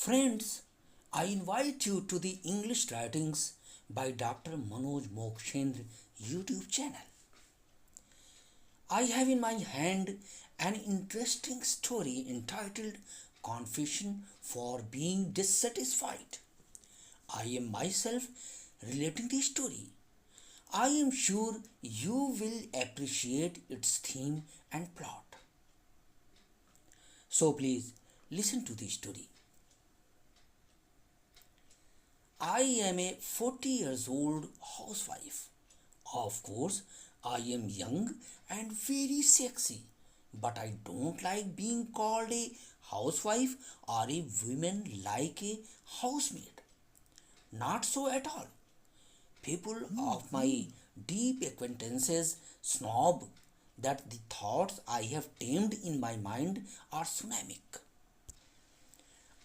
Friends, I invite you to the English Writings by Dr. Manoj Mokshendra YouTube channel. I have in my hand an interesting story entitled Confession for Being Dissatisfied. I am myself relating the story. I am sure you will appreciate its theme and plot. So please listen to the story. I am a 40 years old housewife. Of course, I am young and very sexy, but I don't like being called a housewife or a woman like a housemaid. Not so at all. People of my deep acquaintances snob that the thoughts I have tamed in my mind are tsunamic.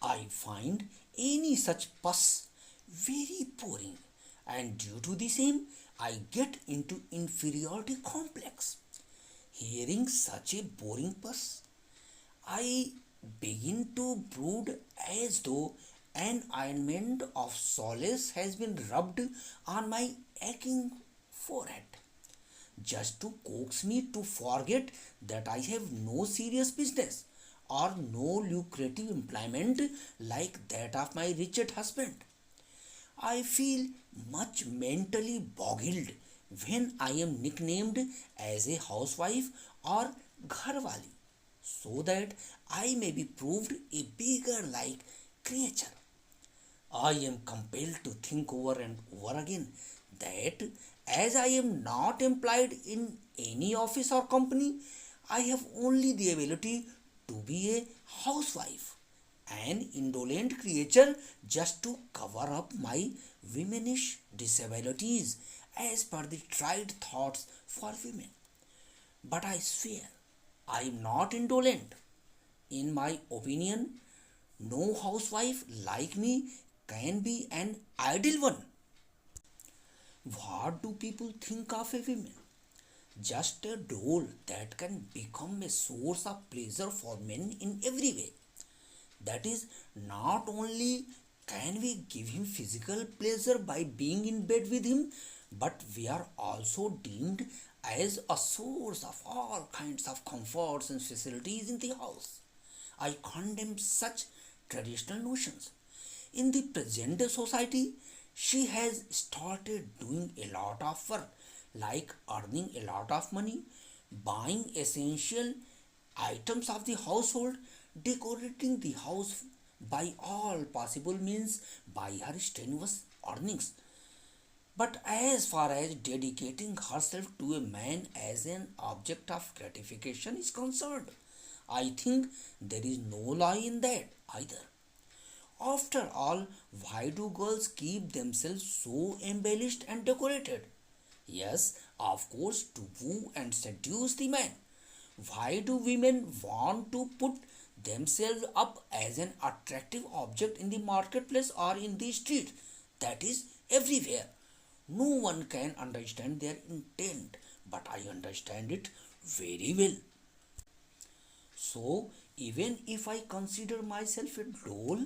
I find any such pus very boring, and due to the same, I get into inferiority complex. Hearing such a boring pus, I begin to brood as though an ointment of solace has been rubbed on my aching forehead just to coax me to forget that I have no serious business or no lucrative employment like that of my wretched husband. I feel much mentally boggled when I am nicknamed as a housewife or gharwali so that I may be proved a beggar like creature. I am compelled to think over and over again that as I am not employed in any office or company, I have only the ability to be a housewife, an indolent creature just to cover up my womanish disabilities as per the tried thoughts for women. But I swear, I am not indolent. In my opinion, no housewife like me can be an ideal one. What do people think of a woman? Just a doll that can become a source of pleasure for men in every way. That is, not only can we give him physical pleasure by being in bed with him, but we are also deemed as a source of all kinds of comforts and facilities in the house. I condemn such traditional notions. In the present day society, she has started doing a lot of work, like earning a lot of money, buying essential items of the household, decorating the house by all possible means by her strenuous earnings. But as far as dedicating herself to a man as an object of gratification is concerned, I think there is no lie in that either. After all, why do girls keep themselves so embellished and decorated? Yes, of course, to woo and seduce the man. Why do women want to put themselves up as an attractive object in the marketplace or in the street? That is everywhere. No one can understand their intent, but I understand it very well. So, even if I consider myself a doll,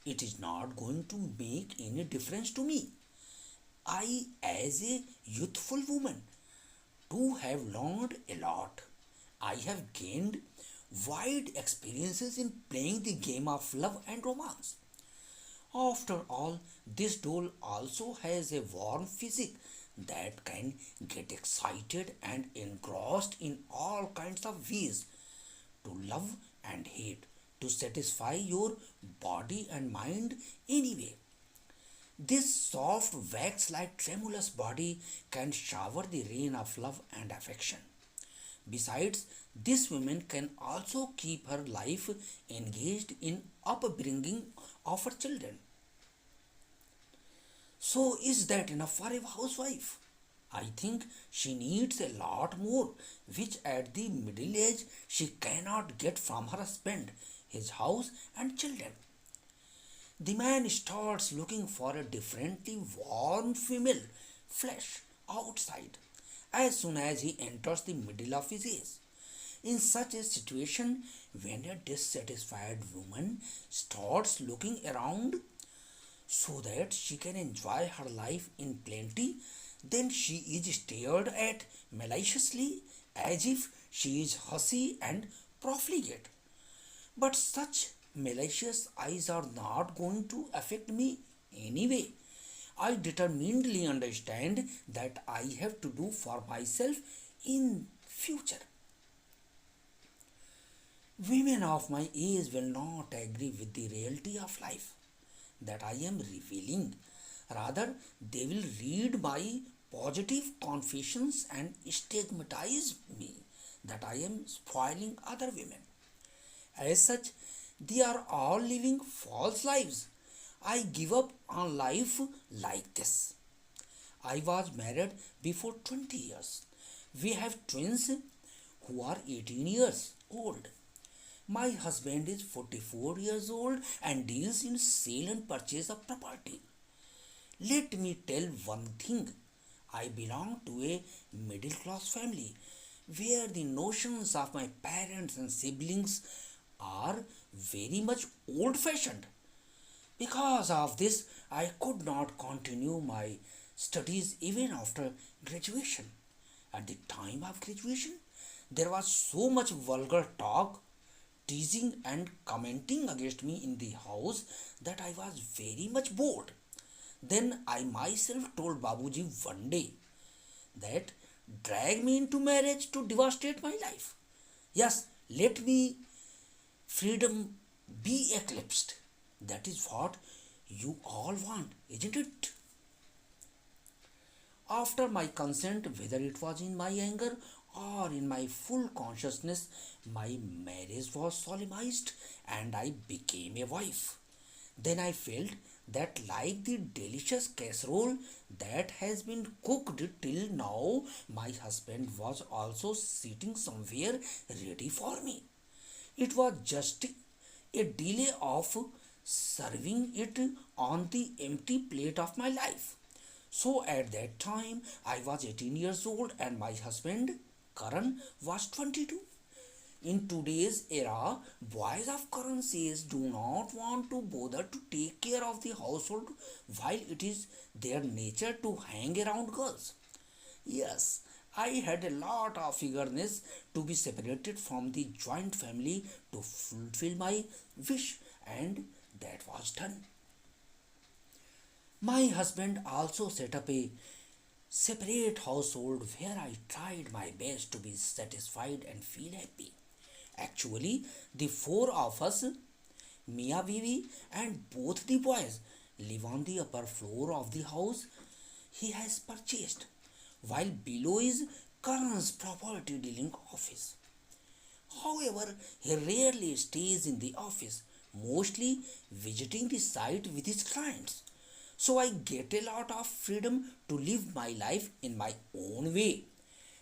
it is not going to make any difference to me. I, as a youthful woman, too have learned a lot. I have gained wide experiences in playing the game of love and romance. After all, this doll also has a warm physique that can get excited and engrossed in all kinds of ways to love and hate, to satisfy your body and mind anyway. This soft wax like tremulous body can shower the rain of love and affection. Besides, this woman can also keep her life engaged in upbringing of her children. So, is that enough for a housewife? I think she needs a lot more, which at the middle age she cannot get from her husband, his house, and children. The man starts looking for a differently warm female flesh outside as soon as he enters the middle of his age. In such a situation, when a dissatisfied woman starts looking around so that she can enjoy her life in plenty, then she is stared at maliciously as if she is hussy and profligate. But such malicious eyes are not going to affect me anyway. I determinedly understand that I have to do for myself in future. Women of my age will not agree with the reality of life that I am revealing. Rather, they will read my positive confessions and stigmatize me that I am spoiling other women. As such, they are all living false lives. I give up on life like this. I was married before 20 years. We have twins who are 18 years old. My husband is 44 years old and deals in sale and purchase of property. Let me tell one thing. I belong to a middle class family where the notions of my parents and siblings are very much old fashioned. Because of this, I could not continue my studies even after graduation. At the time of graduation, there was so much vulgar talk, teasing, and commenting against me in the house that I was very much bored. Then I myself told Babuji one day that drag me into marriage to devastate my life. Yes, let me freedom be eclipsed. That is what you all want, isn't it? After my consent, whether it was in my anger or in my full consciousness, my marriage was solemnized and I became a wife. Then I felt that, like the delicious casserole that has been cooked till now, my husband was also sitting somewhere ready for me. It was just a delay of serving it on the empty plate of my life. So at that time, I was 18 years old and my husband, Karan, was 22. In today's era, boys of Karan says do not want to bother to take care of the household while it is their nature to hang around girls. Yes, I had a lot of eagerness to be separated from the joint family to fulfill my wish, and that was done. My husband also set up a separate household where I tried my best to be satisfied and feel happy. Actually, the four of us, Mia Bibi and both the boys, live on the upper floor of the house he has purchased, while below is Karan's property dealing office. However, he rarely stays in the office, mostly visiting the site with his clients. So I get a lot of freedom to live my life in my own way.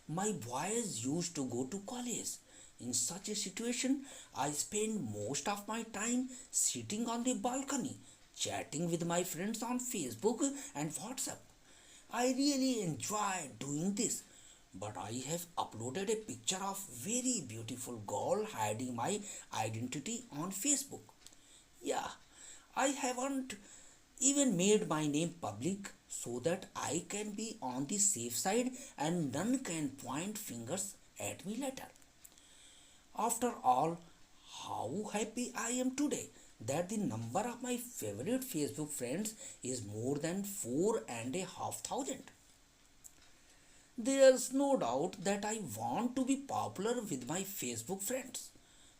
My boys used to go to college. In such a situation, I spend most of my time sitting on the balcony, chatting with my friends on Facebook and WhatsApp. I really enjoy doing this, but I have uploaded a picture of very beautiful girl hiding my identity on Facebook. Yeah, I haven't even made my name public so that I can be on the safe side and none can point fingers at me later. After all, how happy I am today that the number of my favorite Facebook friends is more than 4,500. There's no doubt that I want to be popular with my Facebook friends.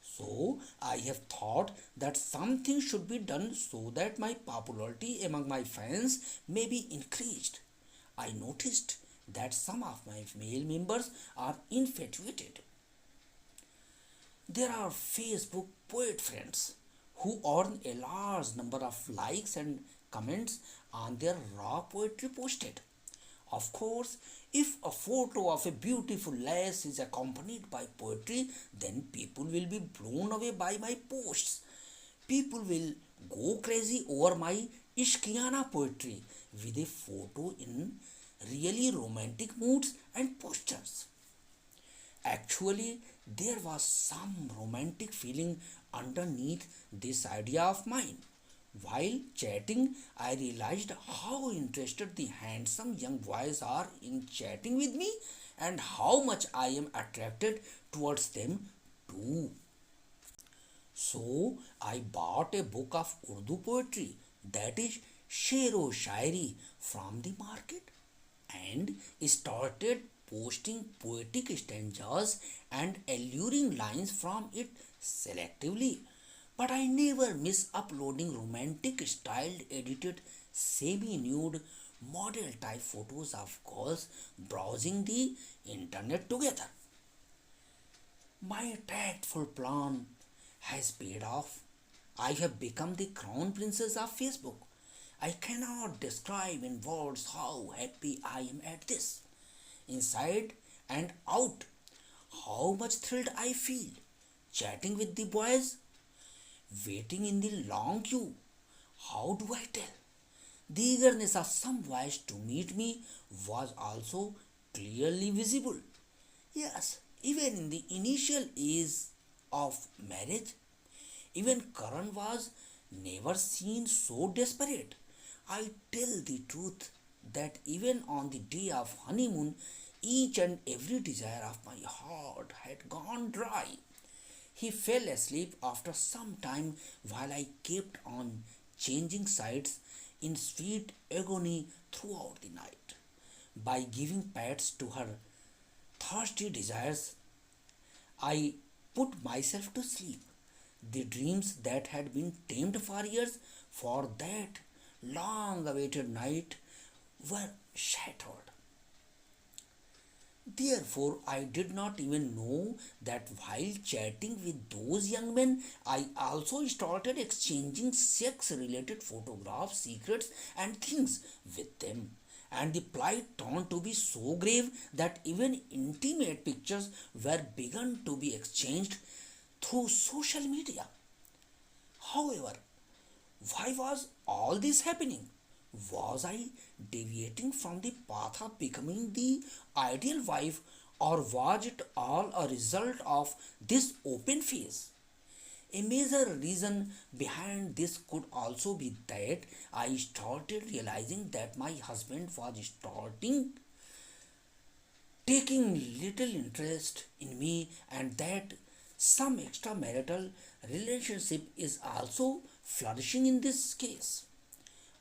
So I have thought that something should be done so that my popularity among my fans may be increased. I noticed that some of my male members are infatuated. There are Facebook poet friends who earn a large number of likes and comments on their raw poetry posted. Of course, if a photo of a beautiful lace is accompanied by poetry, then people will be blown away by my posts. People will go crazy over my Ishkiana poetry with a photo in really romantic moods and postures. Actually, there was some romantic feeling underneath this idea of mine. While chatting, I realized how interested the handsome young boys are in chatting with me and how much I am attracted towards them too. So I bought a book of Urdu poetry, that is Shero Shairi, from the market and started posting poetic stanzas and alluring lines from it selectively. But I never miss uploading romantic styled edited semi nude model type photos of girls browsing the internet together. My tactful plan has paid off. I have become the crown princess of Facebook. I cannot describe in words how happy I am at this. Inside and out, how much thrilled I feel. Chatting with the boys, waiting in the long queue. How do I tell? The eagerness of some boys to meet me was also clearly visible. Yes, even in the initial age of marriage, even Karan was never seen so desperate. I tell the truth that even on the day of honeymoon, each and every desire of my heart had gone dry. He fell asleep after some time while I kept on changing sides in sweet agony throughout the night. By giving pats to her thirsty desires, I put myself to sleep. The dreams that had been tamed for years for that long awaited night were shattered. Therefore, I did not even know that while chatting with those young men, I also started exchanging sex related photographs, secrets, and things with them. And the plight turned to be so grave that even intimate pictures were begun to be exchanged through social media. However, why was all this happening? Was I deviating from the path of becoming the ideal wife, or was it all a result of this open phase? A major reason behind this could also be that I started realizing that my husband was starting taking little interest in me and that some extramarital relationship is also flourishing in this case.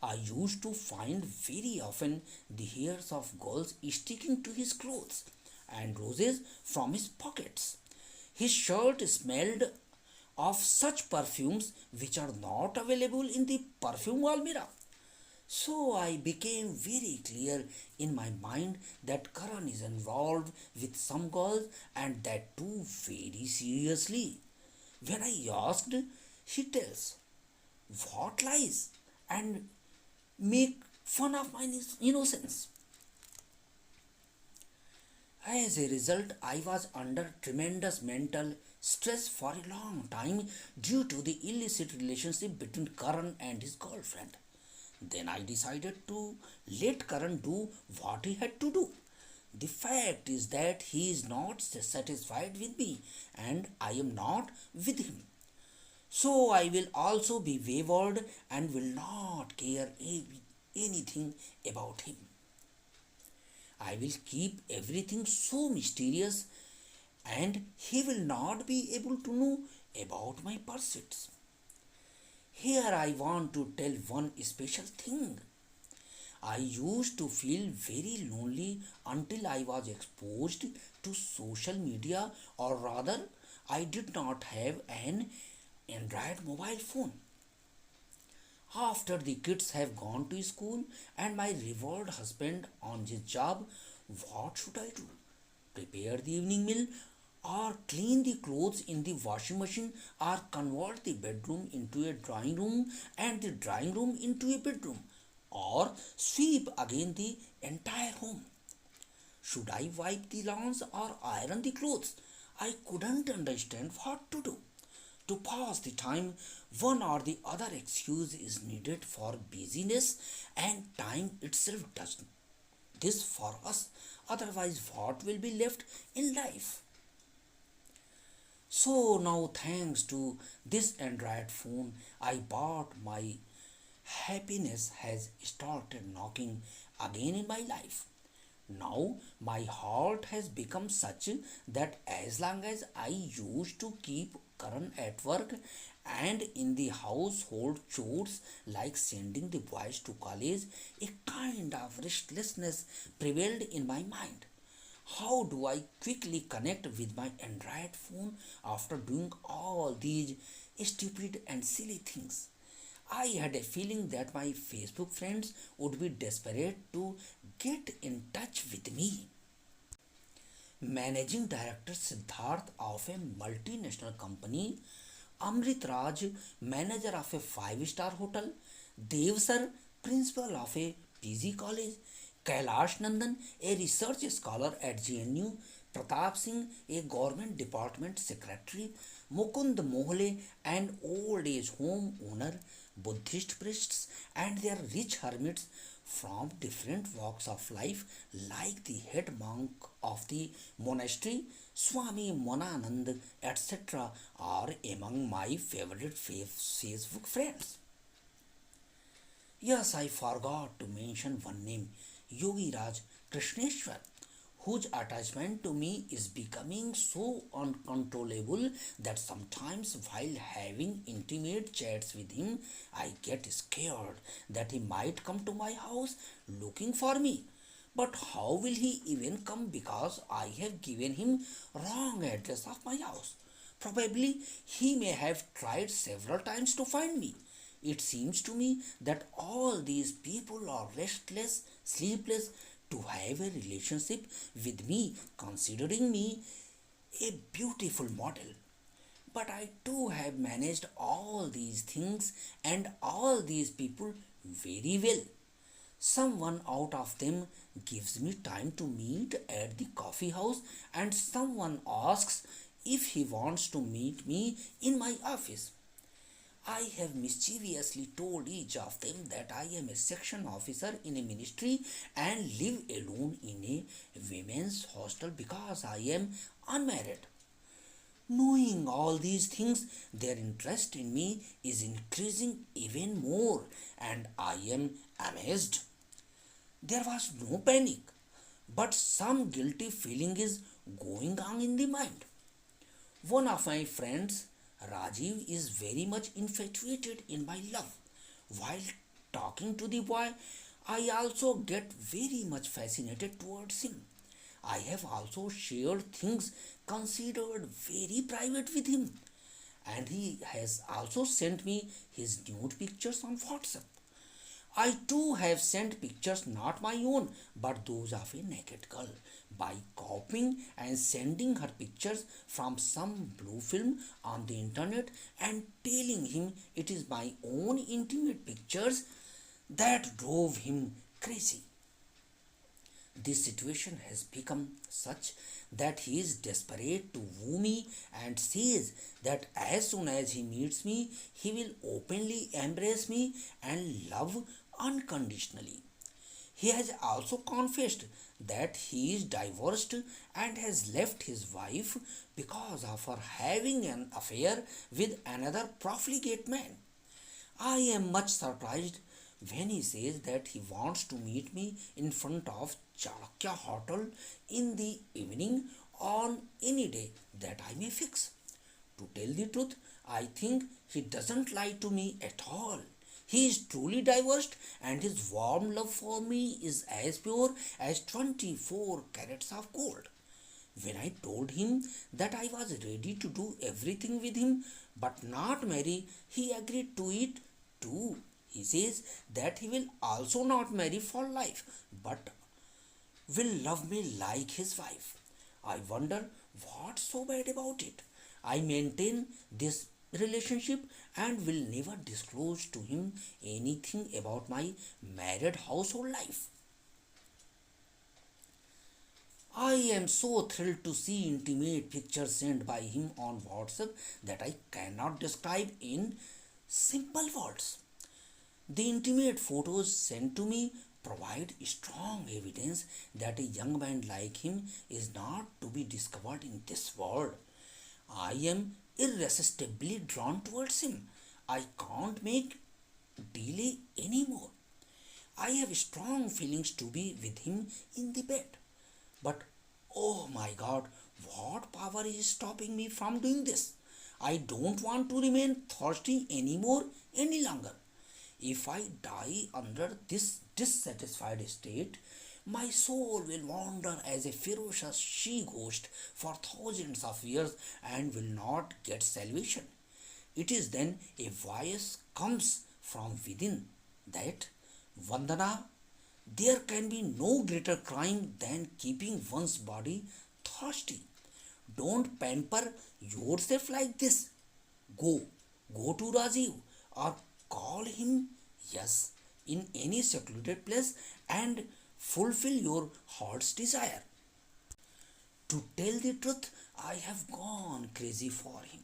I used to find very often the hairs of girls sticking to his clothes and roses from his pockets. His shirt smelled of such perfumes which are not available in the perfume Almira. So I became very clear in my mind that Karan is involved with some girls and that too very seriously. When I asked, he tells, what lies? And make fun of my innocence. As a result, I was under tremendous mental stress for a long time due to the illicit relationship between Karan and his girlfriend. Then I decided to let Karan do what he had to do. The fact is that he is not satisfied with me and I am not with him. So I will also be wayward and will not care anything about him. I will keep everything so mysterious and he will not be able to know about my pursuits. Here I want to tell one special thing. I used to feel very lonely until I was exposed to social media, or rather, I did not have an Android mobile phone. After the kids have gone to school and my revered husband on his job, what should I do? Prepare the evening meal, or clean the clothes in the washing machine, or convert the bedroom into a drawing room and the drawing room into a bedroom, or sweep again the entire home? Should I wipe the lawns or iron the clothes? I couldn't understand what to do. To pass the time, one or the other excuse is needed for busyness, and time itself does this for us. Otherwise, what will be left in life? So now, thanks to this Android phone I bought, my happiness has started knocking again in my life. Now my heart has become such that as long as I used to keep Karan at work and in the household chores like sending the boys to college, a kind of restlessness prevailed in my mind. How do I quickly connect with my Android phone after doing all these stupid and silly things? I had a feeling that my Facebook friends would be desperate to get in touch with me. Managing Director Siddharth of a multinational company, Amrit Raj, manager of a five-star hotel, Dev Sir, principal of a PG college, Kailash Nandan, a research scholar at GNU, Pratap Singh, a government department secretary, Mukund Mohle, an old age home owner, Buddhist priests, and their rich hermits from different walks of life, like the head monk of the monastery, Swami Monanand, etc., are among my favorite Facebook friends. Yes, I forgot to mention one name, Yogi Raj Krishneshwar, whose attachment to me is becoming so uncontrollable that sometimes while having intimate chats with him, I get scared that he might come to my house looking for me. But how will he even come because I have given him wrong address of my house? Probably he may have tried several times to find me. It seems to me that all these people are restless, sleepless to have a relationship with me, considering me a beautiful model. But I too have managed all these things and all these people very well. Someone out of them gives me time to meet at the coffee house, and someone asks if he wants to meet me in my office. I have mischievously told each of them that I am a section officer in a ministry and live alone in a women's hostel because I am unmarried. Knowing all these things, their interest in me is increasing even more, and I am amazed. There was no panic, but some guilty feeling is going on in the mind. One of my friends, Rajiv, is very much infatuated in my love. While talking to the boy, I also get very much fascinated towards him. I have also shared things considered very private with him, and he has also sent me his nude pictures on WhatsApp. I too have sent pictures not my own but those of a naked girl by copying and sending her pictures from some blue film on the internet and telling him it is my own intimate pictures that drove him crazy. This situation has become such that he is desperate to woo me and says that as soon as he meets me, he will openly embrace me and love unconditionally. He has also confessed that he is divorced and has left his wife because of her having an affair with another profligate man. I am much surprised when he says that he wants to meet me in front of Chalakya Hotel in the evening on any day that I may fix. To tell the truth, I think he doesn't lie to me at all. He is truly divorced and his warm love for me is as pure as 24 carats of gold. When I told him that I was ready to do everything with him but not marry, he agreed to it too. He says that he will also not marry for life but will love me like his wife. I wonder what's so bad about it. I maintain this relationship and will never disclose to him anything about my married household life. I am so thrilled to see intimate pictures sent by him on WhatsApp that I cannot describe in simple words. The intimate photos sent to me provide strong evidence that a young man like him is not to be discovered in this world. I am irresistibly drawn towards him. I can't make delay anymore. I have strong feelings to be with him in the bed. But oh my god, what power is stopping me from doing this? I don't want to remain thirsty anymore any longer. If I die under this dissatisfied state, my soul will wander as a ferocious she ghost for thousands of years and will not get salvation. It is then a voice comes from within that, Vandana, there can be no greater crime than keeping one's body thirsty. Don't pamper yourself like this. Go, go to Rajiv or call him, yes, in any secluded place and fulfill your heart's desire. To tell the truth, I have gone crazy for him.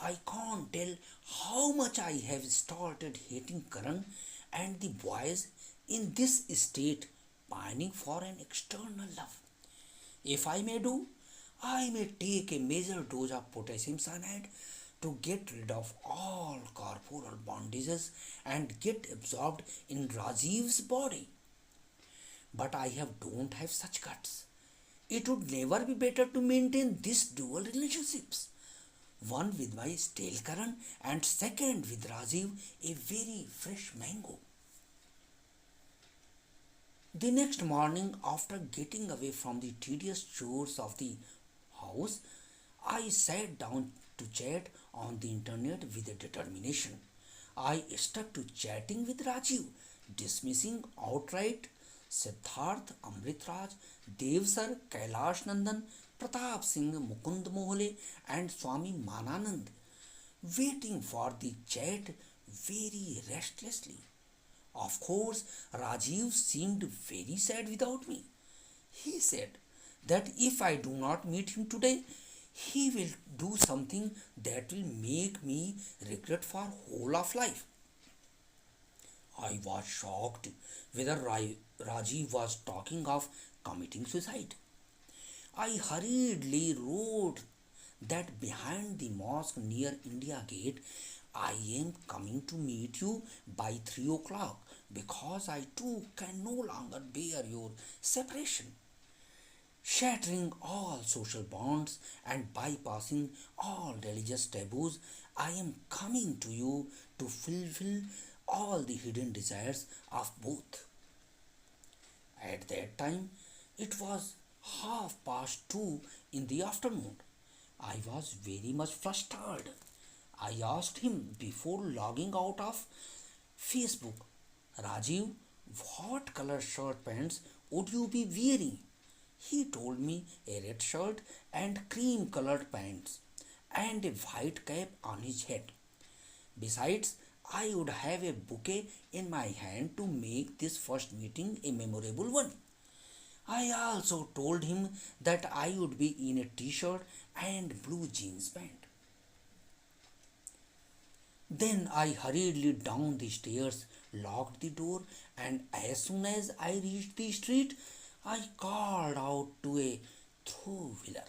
I can't tell how much I have started hating Karan and the boys in this state, pining for an external love. If I may do, I may take a major dose of potassium cyanide to get rid of all corporal bondages and get absorbed in Rajiv's body. But I don't have such guts. It would never be better to maintain these dual relationships. One with my stale Karan and second with Rajiv, a very fresh mango. The next morning, after getting away from the tedious chores of the house, I sat down to chat on the internet with a determination. I stuck to chatting with Rajiv, dismissing outright Siddharth Amritraj, Devsar Kailash Nandan, Pratap Singh Mukund Mohole, and Swami Mananand, waiting for the chat very restlessly. Of course, Rajiv seemed very sad without me. He said that if I do not meet him today, he will do something that will make me regret for whole of life. I was shocked whether Rajiv was talking of committing suicide. I hurriedly wrote that behind the mosque near India Gate, I am coming to meet you by 3 o'clock because I too can no longer bear your separation. Shattering all social bonds and bypassing all religious taboos, I am coming to you to fulfill all the hidden desires of both. At that time, it was half past 2 in the afternoon. I was very much flustered. I asked him before logging out of Facebook, Rajiv, what color shirt pants would you be wearing? He told me a red shirt and cream colored pants and a white cap on his head. Besides, I would have a bouquet in my hand to make this first meeting a memorable one. I also told him that I would be in a t shirt and blue jeans pant. Then I hurriedly down the stairs, locked the door, and as soon as I reached the street, I called out to a two wheeler,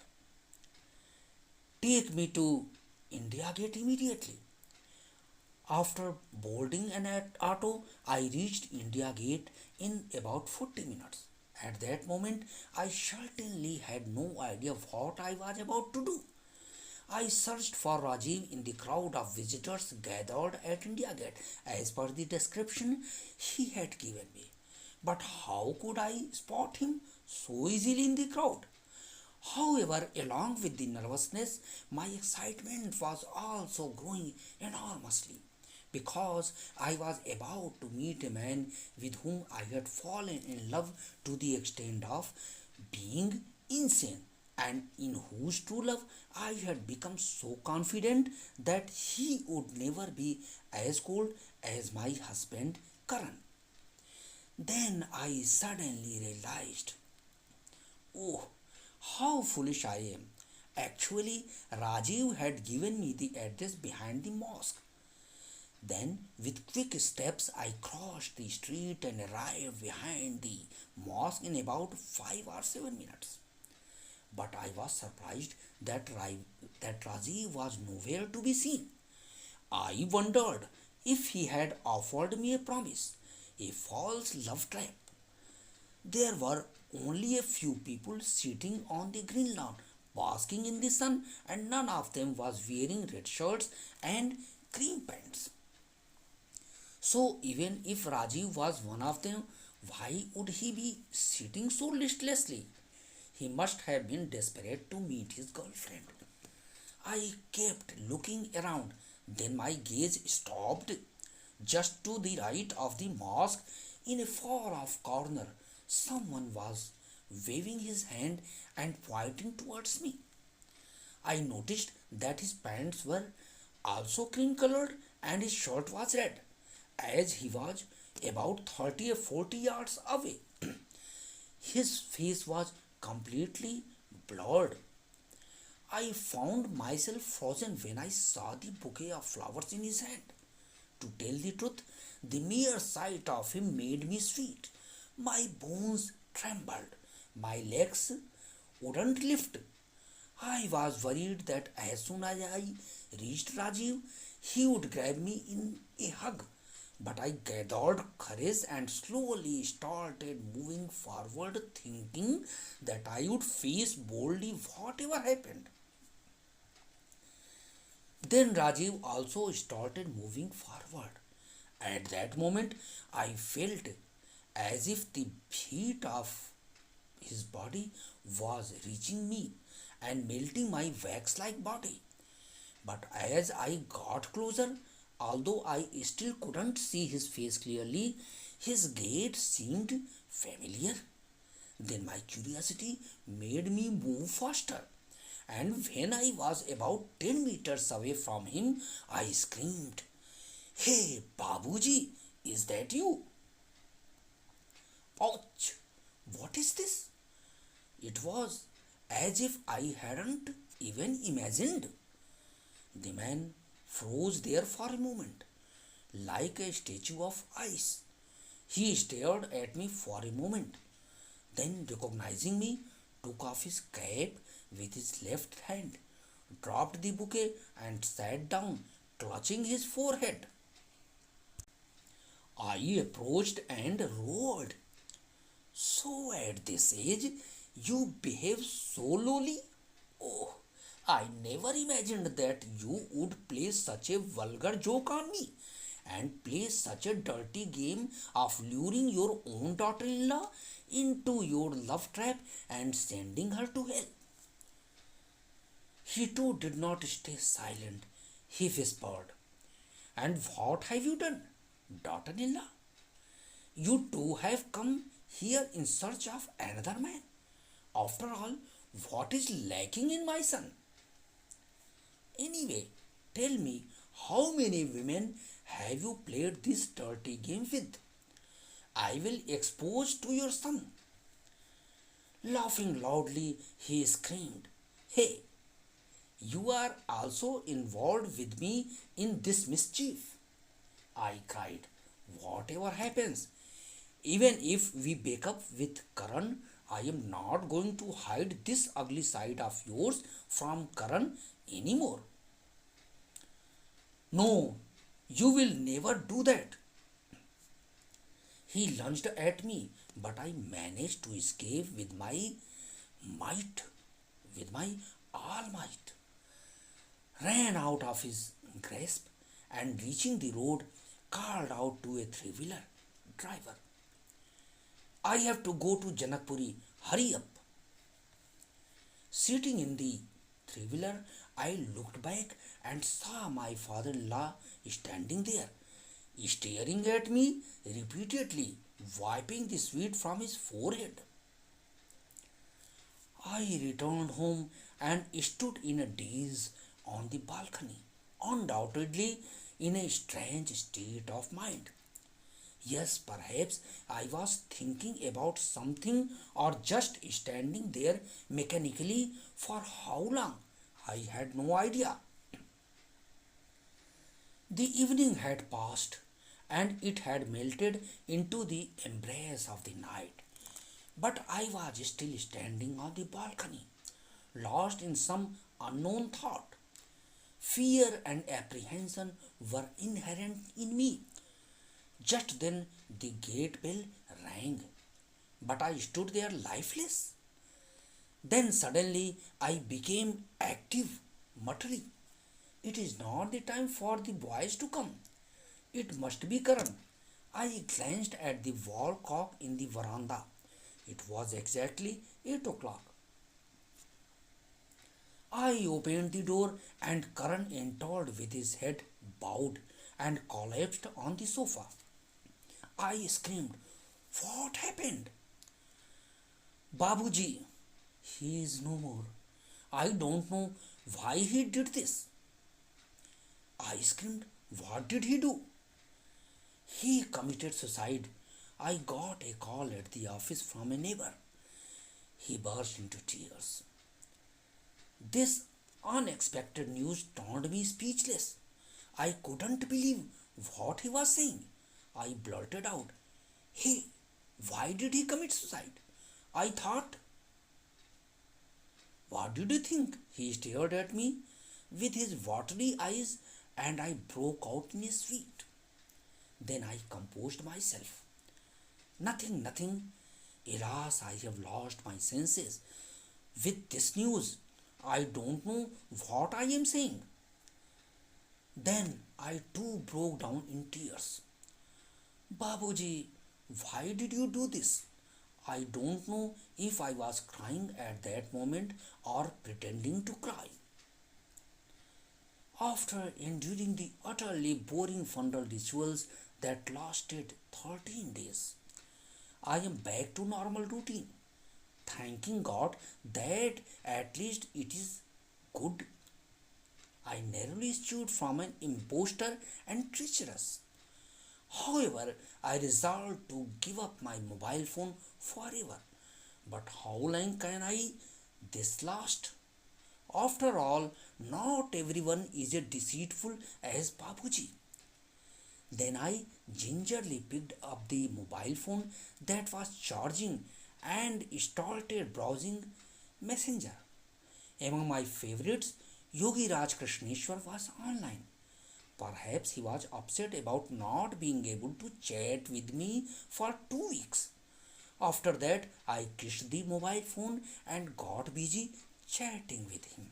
take me to India Gate immediately. After boarding an auto, I reached India Gate in about 40 minutes. At that moment, I certainly had no idea what I was about to do. I searched for Rajiv in the crowd of visitors gathered at India Gate as per the description he had given me. But how could I spot him so easily in the crowd? However, along with the nervousness, my excitement was also growing enormously because I was about to meet a man with whom I had fallen in love to the extent of being insane, and in whose true love I had become so confident that he would never be as cold as my husband Karan. Then I suddenly realized, oh, how foolish I am. Actually, Rajiv had given me the address behind the mosque. Then, with quick steps, I crossed the street and arrived behind the mosque in about 5 or 7 minutes. but I was surprised that Rajiv was nowhere to be seen. I wondered if he had offered me a promise, a false love trap. There were only a few people sitting on the green lawn, basking in the sun, and none of them was wearing red shirts and cream pants. So, even if Rajiv was one of them, why would he be sitting so listlessly? He must have been desperate to meet his girlfriend. I kept looking around. Then my gaze stopped just to the right of the mosque in a far off corner. Someone was waving his hand and pointing towards me. I noticed that his pants were also cream colored and his shirt was red, as he was about 30 or 40 yards away. His face was completely blurred. I found myself frozen when I saw the bouquet of flowers in his hand. To tell the truth, the mere sight of him made me sweat. My bones trembled. My legs wouldn't lift. I was worried that as soon as I reached Rajiv, he would grab me in a hug. But I gathered courage and slowly started moving forward, thinking that I would face boldly whatever happened. Then Rajiv also started moving forward. At that moment, I felt as if the heat of his body was reaching me and melting my wax like body. But as I got closer, although I still couldn't see his face clearly, his gait seemed familiar. Then my curiosity made me move faster. And when I was about 10 meters away from him, I screamed, "Hey, Babuji, is that you?" Ouch! What is this? It was as if I hadn't even imagined. The man froze there for a moment, like a statue of ice. He stared at me for a moment, then, recognizing me, took off his cap with his left hand, dropped the bouquet, and sat down, clutching his forehead. I approached and roared, "So, at this age, you behave so lowly? Oh, I never imagined that you would play such a vulgar joke on me and play such a dirty game of luring your own daughter in law into your love trap and sending her to hell." He too did not stay silent. He whispered, "And what have you done, daughter in law? You too have come here in search of another man. After all, what is lacking in my son? Anyway, tell me, how many women have you played this dirty game with? I will expose to your son." Laughing loudly, he screamed, "Hey, you are also involved with me in this mischief." I cried, "Whatever happens, even if we break up with Karan, I am not going to hide this ugly side of yours from Karan anymore." "No, you will never do that." He lunged at me, but I managed to escape might, with my all might, ran out of his grasp, and reaching the road, called out to a three-wheeler driver, "I have to go to Janakpuri. Hurry up." Sitting in the three-wheeler, I looked back and saw my father-in-law standing there, staring at me repeatedly, wiping the sweat from his forehead. I returned home and stood in a daze on the balcony, undoubtedly in a strange state of mind. Yes, perhaps I was thinking about something or just standing there mechanically. For how long? I had no idea. The evening had passed and it had melted into the embrace of the night. But I was still standing on the balcony, lost in some unknown thought. Fear and apprehension were inherent in me. Just then the gate bell rang, but I stood there lifeless. Then suddenly I became active, muttering, "It is not the time for the boys to come. It must be Karan." I glanced at the wall clock in the veranda. It was exactly 8 o'clock. I opened the door and Karan entered with his head bowed and collapsed on the sofa. I screamed, "What happened?" "Babuji, he is no more. I don't know why he did this." I screamed, "What did he do?" "He committed suicide. I got a call at the office from a neighbor." He burst into tears. This unexpected news turned me speechless. I couldn't believe what he was saying. I blurted out, "Hey, why did he commit suicide? I thought—" "What did you think?" He stared at me with his watery eyes and I broke out in a sweet. Then I composed myself. "Nothing, nothing. Alas, I have lost my senses. With this news, I don't know what I am saying." Then I too broke down in tears. "Babuji, why did you do this?" I don't know if I was crying at that moment or pretending to cry. After enduring the utterly boring funeral rituals that lasted 13 days, I am back to normal routine, thanking God that at least it is good. I narrowly stood from an impostor and treacherous. However, I resolved to give up my mobile phone forever. But how long can I this last? After all, not everyone is as deceitful as Babuji. Then I gingerly picked up the mobile phone that was charging and started browsing Messenger. Among my favorites, Yogi Raj Krishneshwar was online. Perhaps he was upset about not being able to chat with me for 2 weeks. After that, I kissed the mobile phone and got busy chatting with him.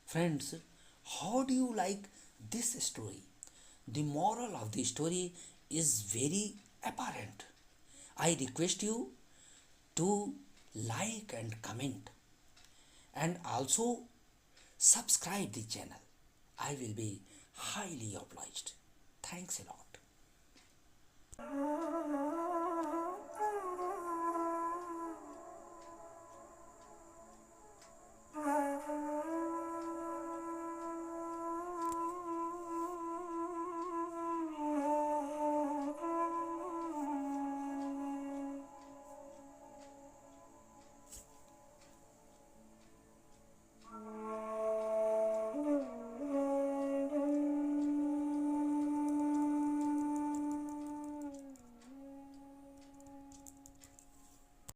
Friends, how do you like this story? The moral of the story is very apparent. I request you to like and comment and also subscribe the channel. I will be highly obliged. Thanks a lot.